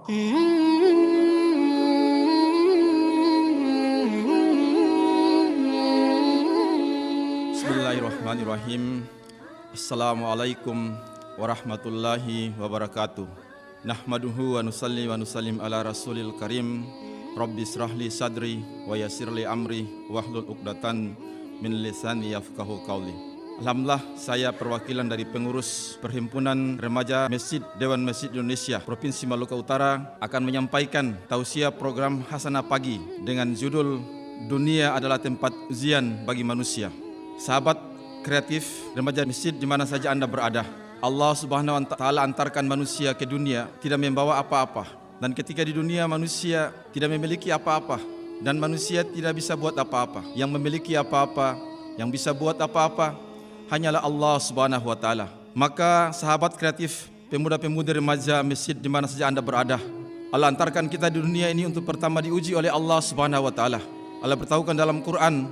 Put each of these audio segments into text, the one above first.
Bismillahirrahmanirrahim. Assalamualaikum warahmatullahi wabarakatuh. Nahmaduhu wa nusalli wa nusallim ala rasulil karim. Rabbi israhli sadri wa yassirli amri wahlul uqdatan min lisani yafqahu qawli. Alhamdulillah, saya perwakilan dari pengurus Perhimpunan Remaja Masjid Dewan Masjid Indonesia Provinsi Maluku Utara akan menyampaikan tausiah program Hasanah Pagi dengan judul Dunia adalah tempat ujian bagi manusia. Sahabat kreatif remaja masjid di mana saja Anda berada, Allah Subhanahu wa taala antarkan manusia ke dunia tidak membawa apa-apa, dan ketika di dunia manusia tidak memiliki apa-apa dan manusia tidak bisa buat apa-apa. Yang memiliki apa-apa, yang bisa buat apa-apa hanyalah Allah Subhanahu wa taala. Maka sahabat kreatif, pemuda-pemudi remaja masjid di mana saja Anda berada, Allah antarkan kita di dunia ini untuk pertama diuji oleh Allah Subhanahu wa taala. Allah beritahukan dalam Quran,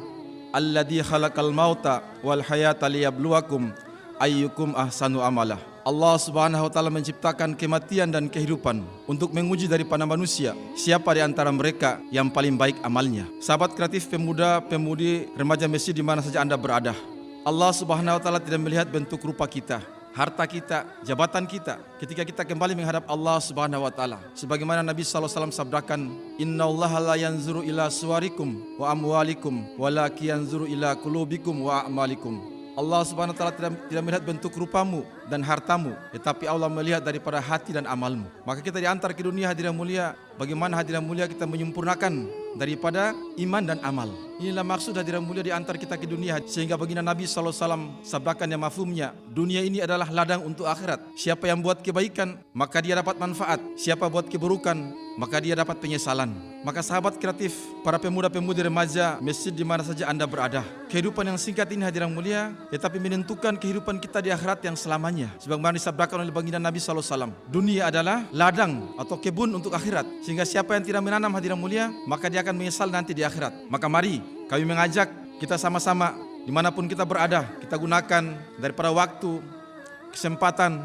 Alladzi khalaqal mauta wal hayata liyabluwakum ayyukum ahsanu amala. Allah Subhanahu wa taala menciptakan kematian dan kehidupan untuk menguji daripada manusia siapa di antara mereka yang paling baik amalnya. Sahabat kreatif, pemuda-pemudi remaja masjid di mana saja Anda berada, Allah Subhanahu wa taala tidak melihat bentuk rupa kita, harta kita, jabatan kita ketika kita kembali menghadap Allah Subhanahu wa taala. Sebagaimana Nabi sallallahu alaihi wasallam sabdakan, "Innallaha la yanzuru ila suwarikum wa amwalikum walakin yanzuru ila qulubikum wa a'malikum." Allah Subhanahu wa taala tidak melihat bentuk rupamu dan hartamu, tetapi Allah melihat daripada hati dan amalmu. Maka kita diantar ke dunia hadirin mulia, bagaimana hadirin mulia kita menyempurnakan daripada iman dan amal. Inilah maksud hadirin mulia diantar kita ke dunia, sehingga baginda Nabi sallallahu alaihi wasallam sabdakan yang mafhumnya, dunia ini adalah ladang untuk akhirat. Siapa yang buat kebaikan, maka dia dapat manfaat. Siapa buat keburukan, maka dia dapat penyesalan. Maka sahabat kreatif, para pemuda-pemudi remaja masjid di mana saja Anda berada, kehidupan yang singkat ini hadirin mulia, tetapi menentukan kehidupan kita di akhirat yang selamanya. Sebagaimana disabdakan oleh baginda Nabi sallallahu alaihi wasallam, dunia adalah ladang atau kebun untuk akhirat. Sehingga siapa yang tidak menanam hadirin mulia, maka dia akan menyesal nanti di akhirat. Maka mari kami mengajak kita sama-sama dimanapun kita berada, kita gunakan daripada waktu, kesempatan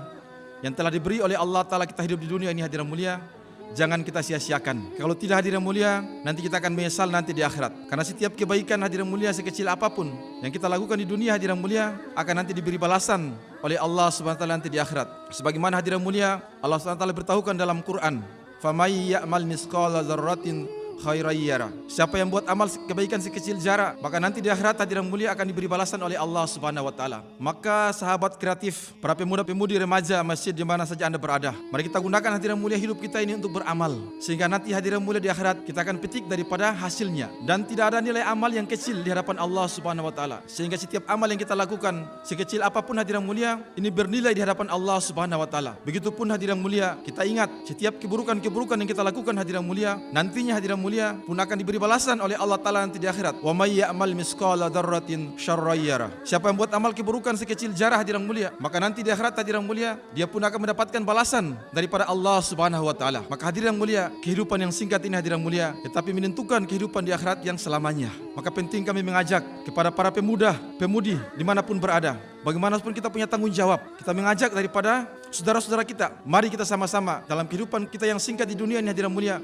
yang telah diberi oleh Allah Ta'ala kita hidup di dunia ini hadirin mulia. Jangan kita sia-siakan. Kalau tidak hadirin mulia, nanti kita akan menyesal nanti di akhirat. Karena setiap kebaikan hadirin mulia sekecil apapun yang kita lakukan di dunia hadirin mulia akan nanti diberi balasan oleh Allah Subhanahu wa taala nanti di akhirat. Sebagaimana hadirin mulia Allah Subhanahu wa taala beritahukan dalam Quran, "Famay ya'mal misqala dzarratin khairan yara." Siapa yang buat amal kebaikan sekecil zarah, maka nanti di akhirat hadirin mulia akan diberi balasan oleh Allah Subhanahu wa taala. Maka sahabat kreatif, para pemuda-pemudi remaja masjid di mana saja Anda berada, mari kita gunakan hadirin mulia hidup kita ini untuk beramal, sehingga nanti hadirin mulia di akhirat kita akan petik daripada hasilnya, dan tidak ada nilai amal yang kecil di hadapan Allah Subhanahu wa taala. Sehingga setiap amal yang kita lakukan sekecil apapun hadirin mulia ini bernilai di hadapan Allah Subhanahu wa taala. Begitupun hadirin mulia, kita ingat setiap keburukan-keburukan yang kita lakukan hadirin mulia, nantinya hadirin mulia pun akan diberi balasan oleh Allah Ta'ala nanti di akhirat. Wa may ya'mal misqala dzarratin syarran yara. Siapa yang buat amal keburukan sekecil zarah hadirin mulia, maka nanti di akhirat hadirin mulia dia pun akan mendapatkan balasan daripada Allah Subhanahu wa taala. Maka hadirin mulia, kehidupan yang singkat ini hadirin mulia, tetapi menentukan kehidupan di akhirat yang selamanya. Maka penting kami mengajak kepada para pemuda, pemudi dimanapun berada, bagaimanapun kita punya tanggung jawab. Kita mengajak daripada saudara-saudara kita, mari kita sama-sama dalam kehidupan kita yang singkat di dunia ini hadirin mulia,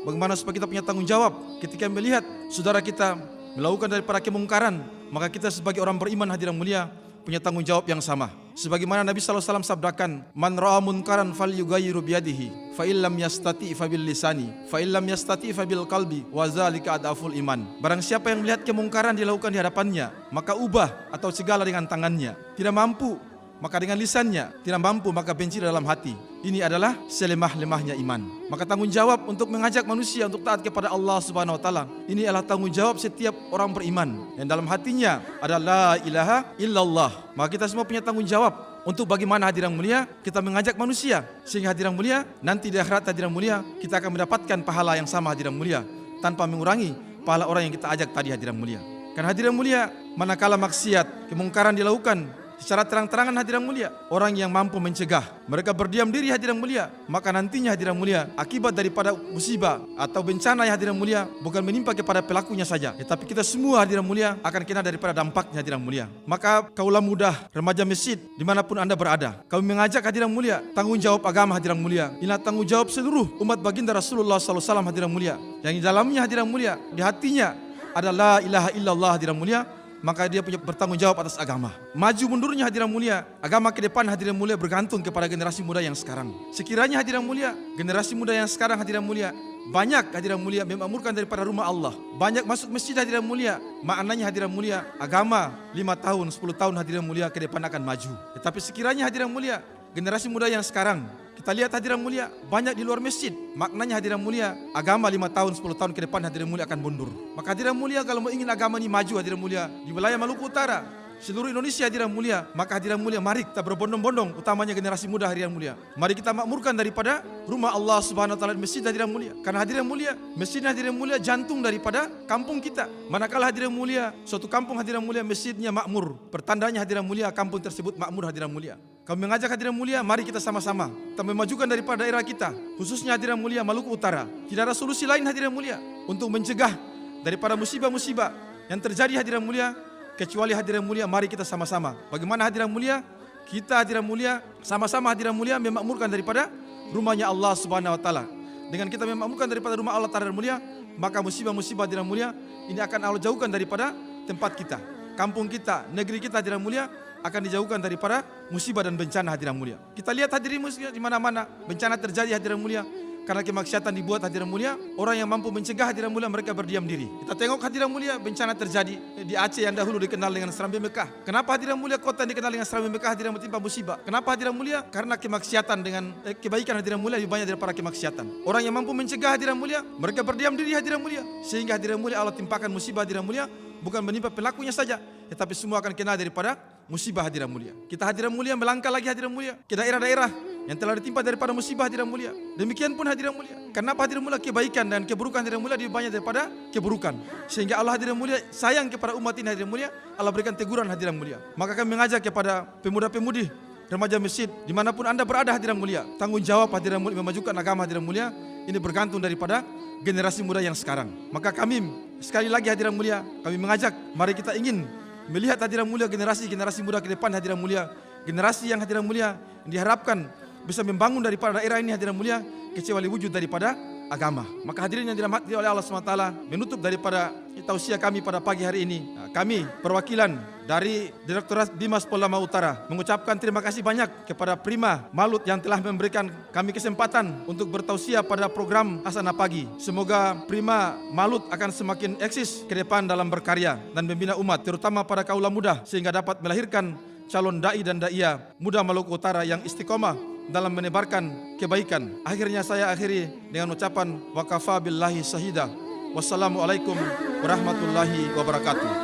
bagaimana supaya kita punya tanggung jawab ketika melihat saudara kita melakukan daripada kemungkaran, maka kita sebagai orang beriman hadirin mulia punya tanggung jawab yang sama. Sebagaimana Nabi sallallahu alaihi wasallam sabdakan, "Man ra'a munkaran falyughayyiru biyadihi, fa illam yastati fa bil lisani, fa illam yastati fa bil qalbi, wa dzalika adaful iman." Barang siapa yang melihat kemungkaran dilakukan di hadapannya, maka ubah atau segala dengan tangannya. Tidak mampu, maka dengan lisannya. Tidak mampu, maka benci dalam hati. Ini adalah selemah-lemahnya iman. Maka tanggung jawab untuk mengajak manusia untuk taat kepada Allah Subhanahu wa taala, ini adalah tanggung jawab setiap orang beriman yang dalam hatinya ada la ilaha illallah. Maka kita semua punya tanggung jawab untuk bagaimana hadirin mulia kita mengajak manusia, sehingga hadirin mulia nanti di akhirat hadirin mulia kita akan mendapatkan pahala yang sama hadirin mulia, tanpa mengurangi pahala orang yang kita ajak tadi hadirin mulia. Karena hadirin mulia, manakala maksiat, kemungkaran dilakukan secara terang-terangan hadirin mulia. Orang yang mampu mencegah, mereka berdiam diri hadirin mulia, maka nantinya hadirin mulia akibat daripada musibah atau bencana yang hadirin mulia bukan menimpa kepada pelakunya saja, tetapi kita semua hadirin mulia akan kena daripada dampaknya hadirin mulia. Maka kaulah muda, remaja masjid dimanapun anda berada, kami mengajak hadirin mulia tanggung jawab agama hadirin mulia. Inilah tanggung jawab seluruh umat baginda Rasulullah SAW hadirin mulia, yang di dalamnya hadirin mulia di hatinya ada la ilaha illallah hadirin mulia, maka dia punya bertanggung jawab atas agama. Maju mundurnya hadirin mulia agama ke depan hadirin mulia bergantung kepada generasi muda yang sekarang. Sekiranya hadirin mulia generasi muda yang sekarang hadirin mulia banyak hadirin mulia memakmurkan daripada rumah Allah, banyak masuk masjid hadirin mulia, maknanya hadirin mulia agama 5 tahun 10 tahun hadirin mulia ke depan akan maju. Tetapi sekiranya hadirin mulia generasi muda yang sekarang kita lihat hadirin mulia banyak di luar masjid, maknanya hadirin mulia agama 5 tahun 10 tahun ke depan hadirin mulia akan mundur. Maka hadirin mulia kalau mau ingin agama ini maju hadirin mulia di wilayah Maluku Utara, seluruh Indonesia hadirin mulia, maka hadirin mulia mari kita berbondong-bondong, utamanya generasi muda hadirin mulia. Mari kita makmurkan daripada rumah Allah Subhanahu wa taala masjid hadirin mulia. Karena hadirin mulia, masjid hadirin mulia jantung daripada kampung kita. Manakala hadirin mulia suatu kampung hadirin mulia masjidnya makmur, pertandanya hadirin mulia kampung tersebut makmur hadirin mulia. Kami mengajak hadirin mulia, mari kita sama-sama kita memajukan daripada daerah kita, khususnya hadirin mulia Maluku Utara. Tidak ada solusi lain hadirin mulia untuk mencegah daripada musibah-musibah yang terjadi hadirin mulia kecuali hadirin mulia mari kita sama-sama. Bagaimana hadirin mulia? Kita hadirin mulia sama-sama hadirin mulia memakmurkan daripada rumahnya Allah Subhanahu wa taala. Dengan kita memakmurkan daripada rumah Allah Ta'ala mulia, maka musibah-musibah hadirin mulia ini akan Allah jauhkan daripada tempat kita, kampung kita, negeri kita hadirin mulia akan dijauhkan daripada musibah dan bencana hadirin mulia. Kita lihat hadirin mulia di mana-mana bencana terjadi hadirin mulia karena kemaksiatan dibuat hadirin mulia. Orang yang mampu mencegah hadirin mulia mereka berdiam diri. Kita tengok hadirin mulia bencana terjadi di Aceh yang dahulu dikenal dengan Serambi Mekah. Kenapa hadirin mulia kota yang dikenal dengan Serambi Mekah hadirin menimpa musibah? Kenapa hadirin mulia? Karena kemaksiatan dengan kebaikan hadirin mulia lebih banyak daripada kemaksiatan. Orang yang mampu mencegah hadirin mulia mereka berdiam diri hadirin mulia, sehingga hadirin mulia Allah timpakan musibah hadirin mulia bukan menimpa pelakunya saja, tetapi semua akan kena daripada musibah hadirin mulia. Kita hadirin mulia melangkah lagi hadirin mulia ke daerah-daerah yang telah ditimpa daripada musibah hadirin mulia. Demikian pun hadirin mulia. Kenapa hadirin mulia kebaikan dan keburukan hadirin mulia lebih banyak daripada keburukan, sehingga Allah hadirin mulia sayang kepada umat ini hadirin mulia, Allah berikan teguran hadirin mulia. Maka kami mengajak kepada pemuda-pemudi remaja masjid dimanapun anda berada hadirin mulia, tanggung jawab hadirin mulia memajukan agama hadirin mulia ini bergantung daripada generasi muda yang sekarang. Maka kami sekali lagi hadirin mulia kami mengajak mari kita ingin melihat hadirin mulia generasi muda ke depan hadirin mulia, generasi yang hadirin mulia diharapkan bisa membangun daripada daerah ini hadirin mulia kecuali wujud daripada agama. Maka hadirin yang dirahmati oleh Allah SWT, menutup daripada tausiah kami pada pagi hari ini, kami perwakilan dari Direktorat Bimas Polda Maluku Utara mengucapkan terima kasih banyak kepada Prima Malut yang telah memberikan kami kesempatan untuk bertausiah pada program Hasanah Pagi. Semoga Prima Malut akan semakin eksis ke depan dalam berkarya dan membina umat, terutama pada kaula muda, sehingga dapat melahirkan calon dai dan daia muda Maluku Utara yang istiqomah dalam menebarkan kebaikan. Akhirnya saya akhiri dengan ucapan wa kafa billahi syahida. Wassalamualaikum warahmatullahi wabarakatuh.